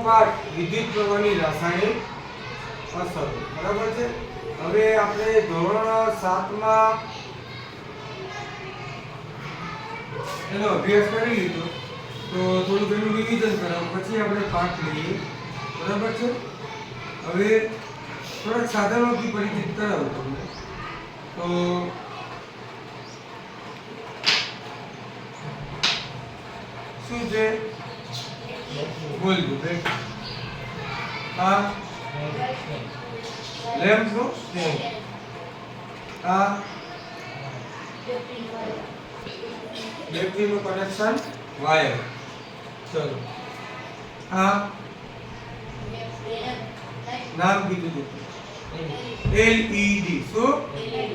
પાઠ વિદ્યુત પ્રવાહની રાસાયણિક અસરો, બરાબર છે। હવે આપણે ધોરણ 7 માં એનો અભ્યાસ કરી લીધો, તો થોડું ઘણું રિવિઝન કરાવો, પછી આપણે પાઠ લઈએ, બરાબર છે। હવે થોડાક સાધનોથી પરિચિત કરાવું તમને। તો શું છે બોલજો બેટ? આ લેમ્પ નો સ્ટેન્ડ, આ બેટરી નું કનેક્શન વાયર, ચલો આ નામ કીધું હતું LED, શું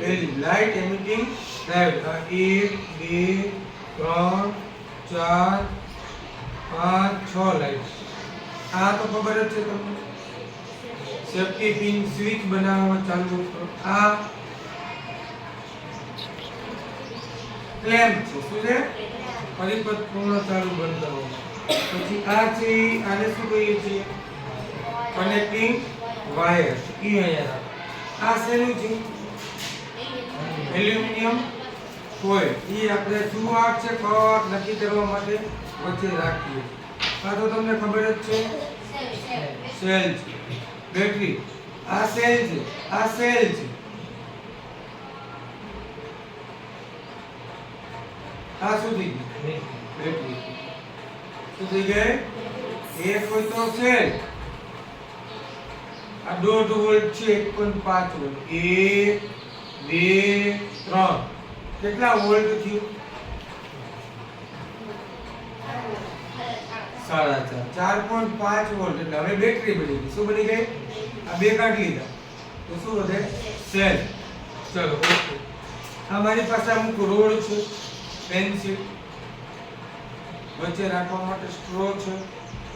LED લાઇટ એમિટિંગ ડાયોડ। આ 1 2 3 4 5 6 લાઇટ, આ તો ખબર જ છે તમને, સેફ્ટી પિન સ્વિચ બનાવવામાં ચાલુ કરો। આ ક્લેમ્પ છે, શું છે પરિપથ પૂર્ણ ચાલુ બંધ કરવામાં। પછી આ છે આને શું કહીએ છીએ કનેક્ટિંગ વાયર, ઈ અહીંયા આ શેનું છે એલ્યુમિનિયમ ફોઇલ, ઈ આપણે શું વાહક છે કવાહક નક્કી કરવા માટે વચ્ચે રાખીએ। આ તો તમને ખબર જ છે સેલ છે, બેટરી આ સેલ છે, આ સેલ છે, આ શું થઈ ગયું બેટરી, શું થઈ ગઈ એક હોય તો સેલ, આ 1.5 વોલ્ટ છે 1.5 વોલ્ટ, 1 2 3 કેટલા વોલ્ટ થયું 4.5 વોલ્ટ, એટલે હવે બેટરી બની ગઈ, શું બની ગઈ આ બે કાઢી લીધા તો શું વધે સેલ। ચલો ઓકે, આ મારી પાસે અમુક રોડ છે, પેન્સિલ વચ્ચે રાખવા માટે સ્ટ્રો છે,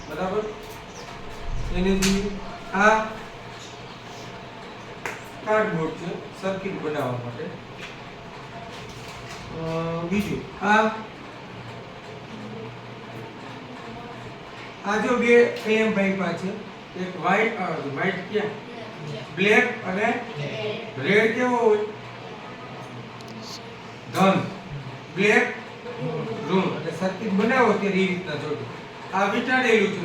બરાબર, એની આ કાર્ડબોર્ડ છે સર્કિટ બનાવવા માટે। બીજું આ જો બે AM પાઇપા છે, એક વ્હાઈટ ક્યાં બ્લેક અને રેડ, કેવો હોય ધન, બ્લેક ઋણ, એટલે સર્કિટ બનાવો ત્યારે એ રીતના જોડો। આ વિટાડેલું છે